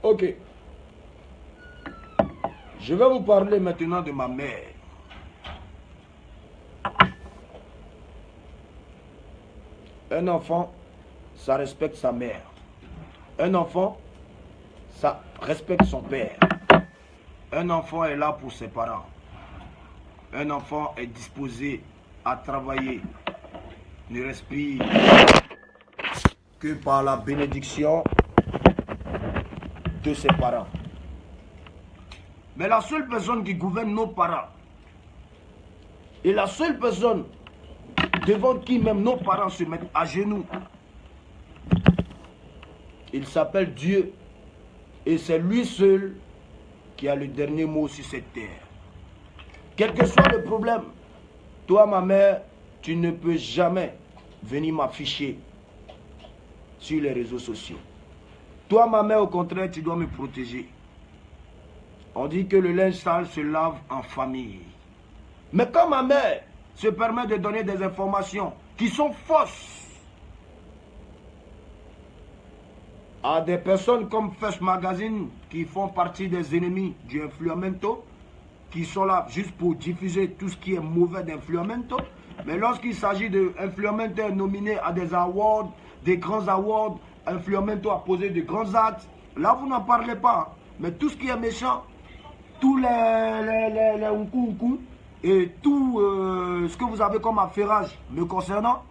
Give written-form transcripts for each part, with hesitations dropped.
Ok. Je vais vous parler maintenant de ma mère. Un enfant, ça respecte sa mère. Un enfant, ça respecte son père. Un enfant est là pour ses parents. Un enfant est disposé à travailler, ne respire que par la bénédiction de ses parents. Mais la seule personne qui gouverne nos parents et la seule personne devant qui même nos parents se mettent à genoux, il s'appelle Dieu et c'est lui seul qui a le dernier mot sur cette terre. Quel que soit le problème, toi ma mère, tu ne peux jamais venir m'afficher sur les réseaux sociaux. Toi ma mère, au contraire, tu dois me protéger. On dit que le linge sale se lave en famille. Mais quand ma mère se permet de donner des informations qui sont fausses à des personnes comme First Magazine qui font partie des ennemis du Influamento, qui sont là juste pour diffuser tout ce qui est mauvais d'Influamento, mais lorsqu'il s'agit d'Influamento nominés à des awards, des grands awards, Influamento a posé de grands actes, là vous n'en parlez pas. Mais tout ce qui est méchant, tous les oukou et tout ce que vous avez comme affairage me concernant,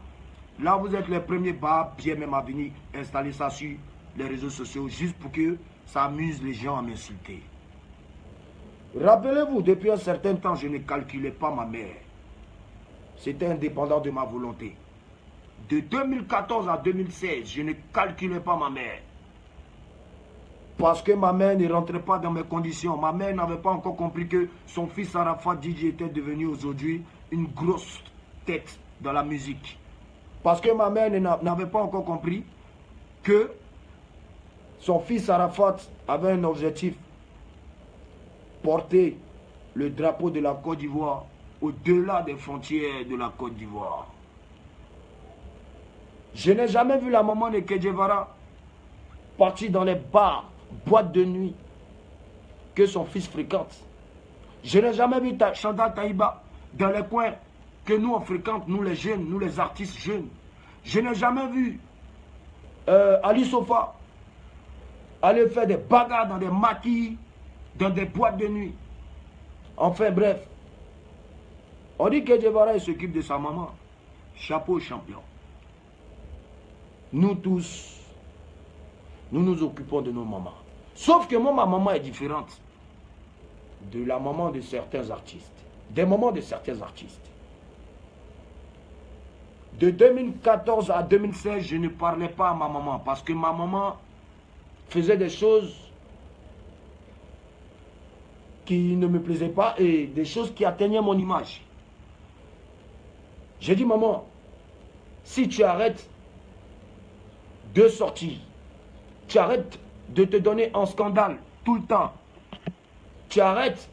là vous êtes les premiers bien même à venir installer ça sur les réseaux sociaux juste pour que ça amuse les gens à m'insulter. Rappelez-vous, depuis un certain temps, je ne calculais pas ma mère. C'était indépendant de ma volonté. De 2014 à 2016, je ne calculais pas ma mère. Parce que ma mère ne rentrait pas dans mes conditions. Ma mère n'avait pas encore compris que son fils Arafat DJ était devenu aujourd'hui une grosse tête dans la musique. Parce que ma mère n'avait pas encore compris que son fils Arafat avait un objectif: porter le drapeau de la Côte d'Ivoire au-delà des frontières de la Côte d'Ivoire. Je n'ai jamais vu la maman de Che Guevara partir dans les bars, boîtes de nuit que son fils fréquente. Je n'ai jamais vu Chantal Taïba dans les coins que nous on fréquente, nous les jeunes, nous les artistes jeunes. Je n'ai jamais vu Ali Sofa aller faire des bagarres dans des maquis, dans des boîtes de nuit. Enfin bref, on dit que Guevara s'occupe de sa maman. Chapeau champion. Nous tous, nous nous occupons de nos mamans. Sauf que moi, ma maman est différente de la maman de certains artistes. Des mamans de certains artistes. De 2014 à 2016, je ne parlais pas à ma maman parce que ma maman faisait des choses qui ne me plaisaient pas et des choses qui atteignaient mon image. J'ai dit, maman, si tu arrêtes de sortir, tu arrêtes de te donner en scandale tout le temps, tu arrêtes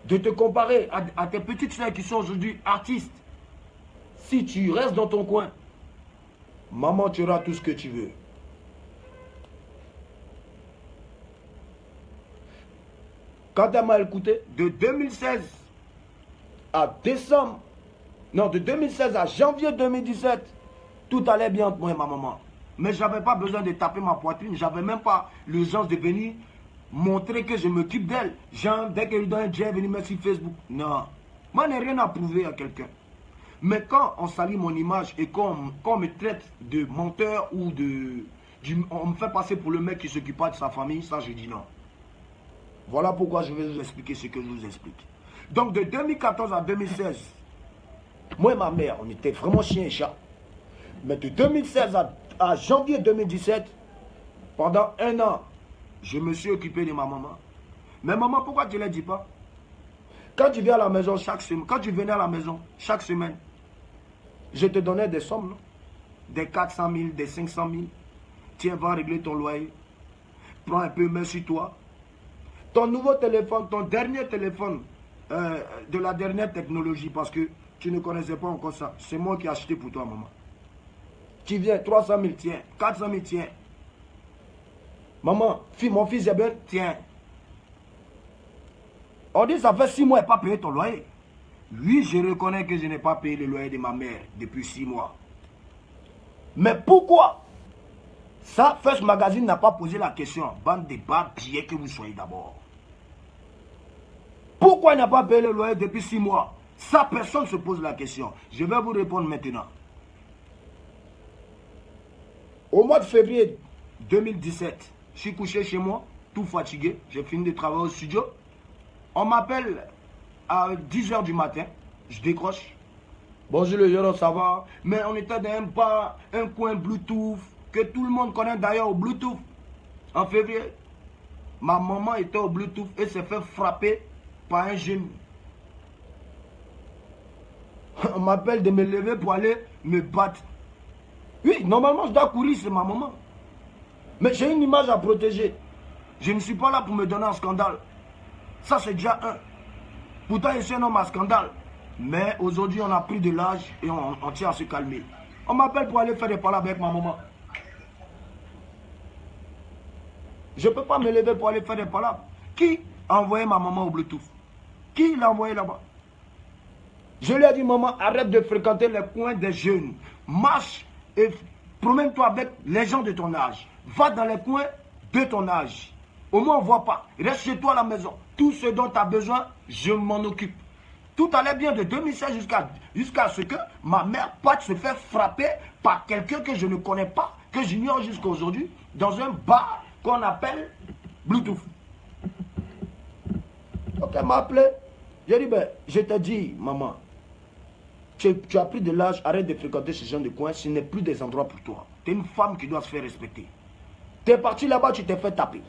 de te comparer à tes petites soeurs qui sont aujourd'hui artistes, si tu restes dans ton coin, maman, tu auras tout ce que tu veux. Quand elle m'a écouté, de 2016 à décembre, non, de 2016 à janvier 2017, tout allait bien entre moi et ma maman. Mais je n'avais pas besoin de taper ma poitrine, je n'avais même pas l'urgence de venir montrer que je m'occupe d'elle. Genre, dès qu'elle donne un jet, venir mettre sur Facebook. Non, moi, je n'ai rien à prouver à quelqu'un. Mais quand on salit mon image et quand on me traite de menteur ou on me fait passer pour le mec qui ne s'occupe pas de sa famille, ça, je dis non. Voilà pourquoi je vais vous expliquer ce que je vous explique. Donc, de 2014 à 2016, moi et ma mère, on était vraiment chien et chat. Mais de 2016 à janvier 2017, pendant un an, je me suis occupé de ma maman. Mais maman, pourquoi tu ne le dis pas? Quand tu viens à la maison chaque semaine, quand tu venais à la maison chaque semaine, je te donnais des sommes, non? Des 400 000, des 500 000. Tiens, va régler ton loyer. Prends un peu, mets sur toi. Ton nouveau téléphone, ton dernier téléphone de la dernière technologie, parce que tu ne connaissais pas encore ça. C'est moi qui ai acheté pour toi, maman. Tu viens, 300 000, tiens. 400 000, tiens. Maman, mon fils est bien, tiens. On dit ça fait 6 mois et pas payé ton loyer. Oui, je reconnais que je n'ai pas payé le loyer de ma mère depuis 6 mois. Mais pourquoi? Ça, First Magazine n'a pas posé la question. Bande de barbillés que vous soyez d'abord. Pourquoi il n'a pas payé le loyer depuis 6 mois? Ça, personne ne se pose la question. Je vais vous répondre maintenant. Au mois de février 2017, je suis couché chez moi, tout fatigué. J'ai fini de travailler au studio. On m'appelle à 10 h du matin. Je décroche. Bonjour le jeune, ça va? Mais on était dans un bar, un coin Bluetooth, que tout le monde connaît d'ailleurs au Bluetooth. En février, ma maman était au Bluetooth et s'est fait frapper par un jeune. On m'appelle de me lever pour aller me battre. Oui, normalement je dois courir, c'est ma maman. Mais j'ai une image à protéger. Je ne suis pas là pour me donner un scandale. Ça c'est déjà un. Pourtant je suis un homme à scandale. Mais aujourd'hui on a pris de l'âge et on tient à se calmer. On m'appelle pour aller faire des palabres avec ma maman. Je ne peux pas me lever pour aller faire des palabres. Qui a envoyé ma maman au Bluetooth? Qui l'a envoyé là-bas? Je lui ai dit, maman, arrête de fréquenter les coins des jeunes. Marche et promène-toi avec les gens de ton âge. Va dans les coins de ton âge. Au moins, on ne voit pas. Reste chez toi à la maison. Tout ce dont tu as besoin, je m'en occupe. Tout allait bien de 2016 jusqu'à ce que ma mère Pat se fait frapper par quelqu'un que je ne connais pas, que j'ignore jusqu'à aujourd'hui, dans un bar qu'on appelle Bluetooth. Donc elle m'a appelé. J'ai dit, ben, je t'ai dit, maman, tu as pris de l'âge, arrête de fréquenter ce genre de coins, ce n'est plus des endroits pour toi. Tu es une femme qui doit se faire respecter. Tu es parti là-bas, tu t'es fait taper.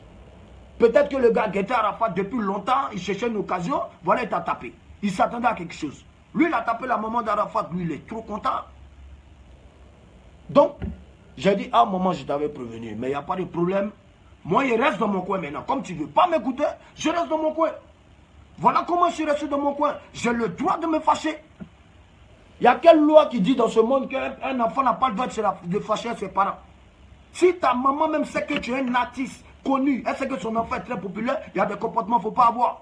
Peut-être que le gars guettait Arafat depuis longtemps, il cherchait une occasion, voilà, il t'a tapé. Il s'attendait à quelque chose. Lui, il a tapé la maman d'Arafat, lui, il est trop content. Donc, j'ai dit, ah maman, je t'avais prévenu, mais il n'y a pas de problème. Moi, je reste dans mon coin maintenant. Comme tu ne veux pas m'écouter, je reste dans mon coin. Voilà comment je suis resté dans mon coin. J'ai le droit de me fâcher. Il y a quelle loi qui dit dans ce monde qu'un enfant n'a pas le droit de fâcher ses parents? Si ta maman même sait que tu es un artiste connu, elle sait que son enfant est très populaire, il y a des comportements qu'il ne faut pas avoir.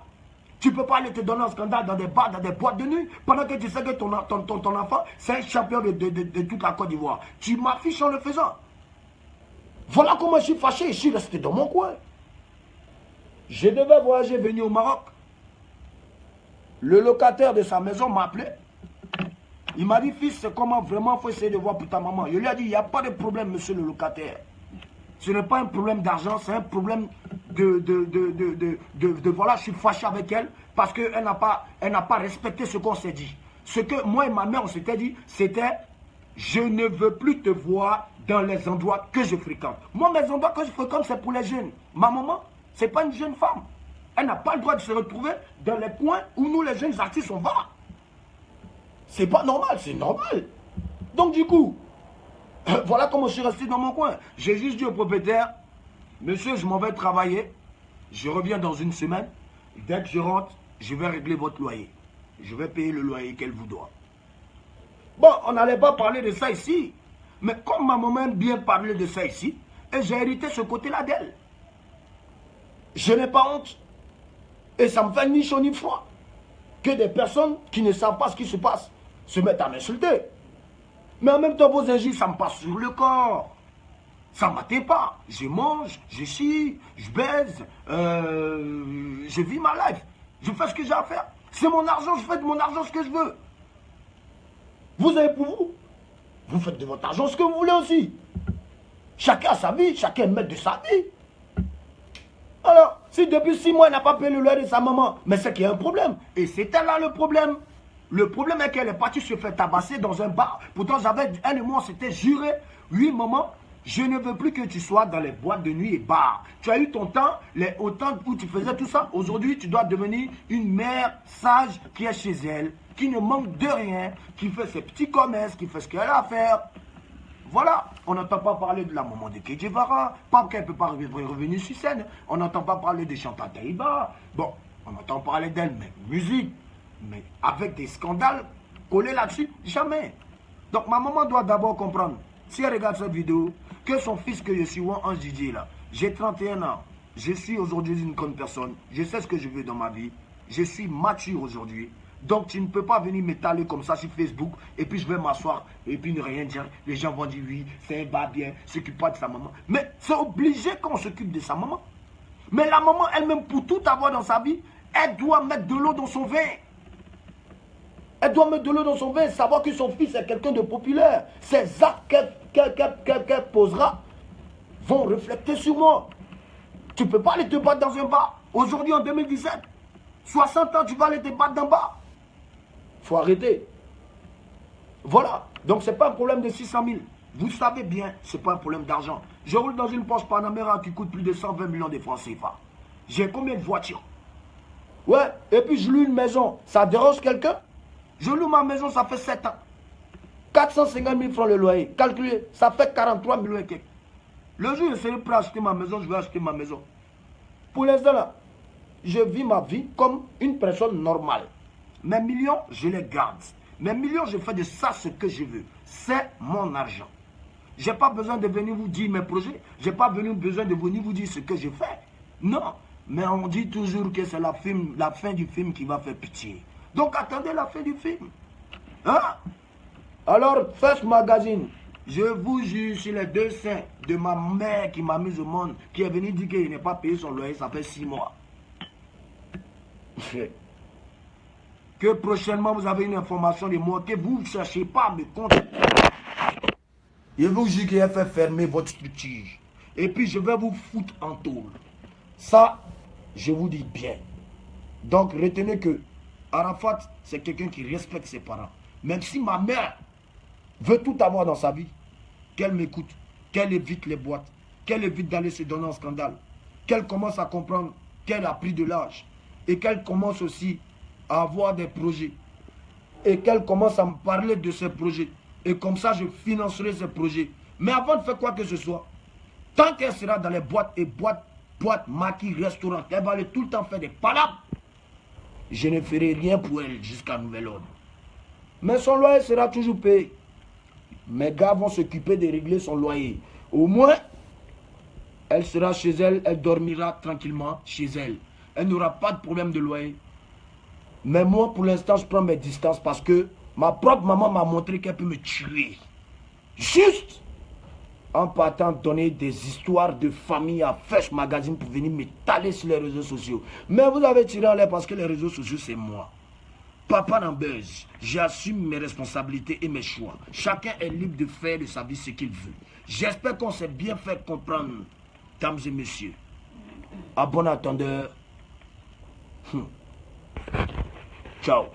Tu ne peux pas aller te donner un scandale dans des bars, dans des boîtes de nuit, pendant que tu sais que ton enfant, c'est un champion de toute la Côte d'Ivoire. Tu m'affiches en le faisant. Voilà comment je suis fâché, je suis resté dans mon coin. Je devais voyager, venir au Maroc. Le locataire de sa maison m'a appelé. Il m'a dit, fils, c'est comment vraiment il faut essayer de voir pour ta maman. Je lui ai dit, il n'y a pas de problème, monsieur le locataire. Ce n'est pas un problème d'argent, c'est un problème voilà, je suis fâché avec elle parce qu'elle n'a pas respecté ce qu'on s'est dit. Ce que moi et ma mère, on s'était dit, c'était, je ne veux plus te voir dans les endroits que je fréquente. Moi, mes endroits que je fréquente, c'est pour les jeunes. Ma maman, ce n'est pas une jeune femme. Elle n'a pas le droit de se retrouver dans les coins où nous, les jeunes artistes, on va. C'est pas normal, c'est normal. Donc du coup, voilà comment je suis resté dans mon coin. J'ai juste dit au propriétaire, monsieur, je m'en vais travailler. Je reviens dans une semaine. Dès que je rentre, je vais régler votre loyer. Je vais payer le loyer qu'elle vous doit. Bon, on n'allait pas parler de ça ici. Mais comme ma maman aime bien parler de ça ici, et j'ai hérité ce côté-là d'elle. Je n'ai pas honte. Et ça me fait ni chaud ni froid. Que des personnes qui ne savent pas ce qui se passe se mettent à m'insulter. Mais en même temps, vos injures, ça me passe sur le corps. Ça ne m'atteint pas. Je mange, je chie, je baise, je vis ma life. Je fais ce que j'ai à faire. C'est mon argent, je fais de mon argent ce que je veux. Vous avez pour vous. Vous faites de votre argent ce que vous voulez aussi. Chacun a sa vie, chacun est maître de sa vie. Alors, si depuis 6 mois, elle n'a pas payé le loyer de sa maman, mais c'est qu'il y a un problème. Et c'était là le problème. Le problème est qu'elle est partie se faire tabasser dans un bar. Pourtant, elle et moi, on s'était juré. Oui, maman, je ne veux plus que tu sois dans les boîtes de nuit et bars. Tu as eu ton temps, au temps où tu faisais tout ça. Aujourd'hui, tu dois devenir une mère sage qui est chez elle, qui ne manque de rien, qui fait ses petits commerces, qui fait ce qu'elle a à faire. Voilà, on n'entend pas parler de la maman de Kedjevara, pas qu'elle ne peut pas revenir sur scène. On n'entend pas parler de Chantal Taïba. Bon, on entend parler d'elle, mais musique, mais avec des scandales collés là-dessus, jamais. Donc ma maman doit d'abord comprendre, si elle regarde cette vidéo, que son fils que je suis, Ange Didier là, J'ai 31 ans. Je suis aujourd'hui une bonne personne. Je sais ce que je veux dans ma vie. Je suis mature aujourd'hui. Donc tu ne peux pas venir m'étaler comme ça sur Facebook et puis je vais m'asseoir et puis ne rien dire. Les gens vont dire oui, c'est va bien, s'occupe pas de sa maman. Mais c'est obligé qu'on s'occupe de sa maman. Mais la maman elle-même, pour tout avoir dans sa vie, elle doit mettre de l'eau dans son vin. Elle doit mettre de l'eau dans son vin, savoir que son fils est quelqu'un de populaire. Ces actes qu'elle posera vont refléter sur moi. Tu ne peux pas aller te battre dans un bar. Aujourd'hui, en 2017, 60 ans, tu vas aller te battre dans un bar. Il faut arrêter. Voilà. Donc, ce n'est pas un problème de 600 000. Vous savez bien, ce n'est pas un problème d'argent. Je roule dans une Porsche Panamera qui coûte plus de 120 millions de francs CFA. J'ai combien de voitures? Ouais, et puis je loue une maison. Ça dérange quelqu'un? Je loue ma maison, ça fait 7 ans. 450 000 francs le loyer. Calculez, ça fait 43 millions et quelques. Le jour où je serai prêt à acheter ma maison, je vais acheter ma maison. Pour l'instant, là, je vis ma vie comme une personne normale. Mes millions, je les garde. Mes millions, je fais de ça ce que je veux. C'est mon argent. Je n'ai pas besoin de venir vous dire mes projets. Je n'ai pas besoin de venir vous dire ce que je fais. Non. Mais on dit toujours que c'est la fin du film qui va faire pitié. Donc attendez la fin du film. Hein? Alors, Fresh Magazine, je vous jure sur les 2 seins de ma mère qui m'a mis au monde, qui est venue dire qu'il n'est pas payé son loyer, ça fait 6 mois. Que prochainement vous avez une information de moi, que vous ne cherchez pas à me contacter. Je vous jure qu'il a fait fermer votre structure. Et puis je vais vous foutre en tôle. Ça, je vous dis bien. Donc retenez que Arafat, c'est quelqu'un qui respecte ses parents. Même si ma mère veut tout avoir dans sa vie, qu'elle m'écoute, qu'elle évite les boîtes, qu'elle évite d'aller se donner en scandale, qu'elle commence à comprendre qu'elle a pris de l'âge et qu'elle commence aussi à avoir des projets et qu'elle commence à me parler de ses projets. Et comme ça, je financerai ces projets. Mais avant de faire quoi que ce soit, tant qu'elle sera dans les boîtes et boîtes, maquis, restaurants, qu'elle va aller tout le temps faire des palabres, je ne ferai rien pour elle jusqu'à nouvel ordre. Mais son loyer sera toujours payé. Mes gars vont s'occuper de régler son loyer. Au moins, elle sera chez elle, elle dormira tranquillement chez elle. Elle n'aura pas de problème de loyer. Mais moi, pour l'instant, je prends mes distances parce que ma propre maman m'a montré qu'elle peut me tuer. Juste en partant donner des histoires de famille à Fresh Magazine pour venir m'étaler sur les réseaux sociaux. Mais vous avez tiré en l'air parce que les réseaux sociaux, c'est moi. Papa n'embêche, j'assume mes responsabilités et mes choix. Chacun est libre de faire de sa vie ce qu'il veut. J'espère qu'on s'est bien fait comprendre, dames et messieurs. À bon attendeur. Ciao.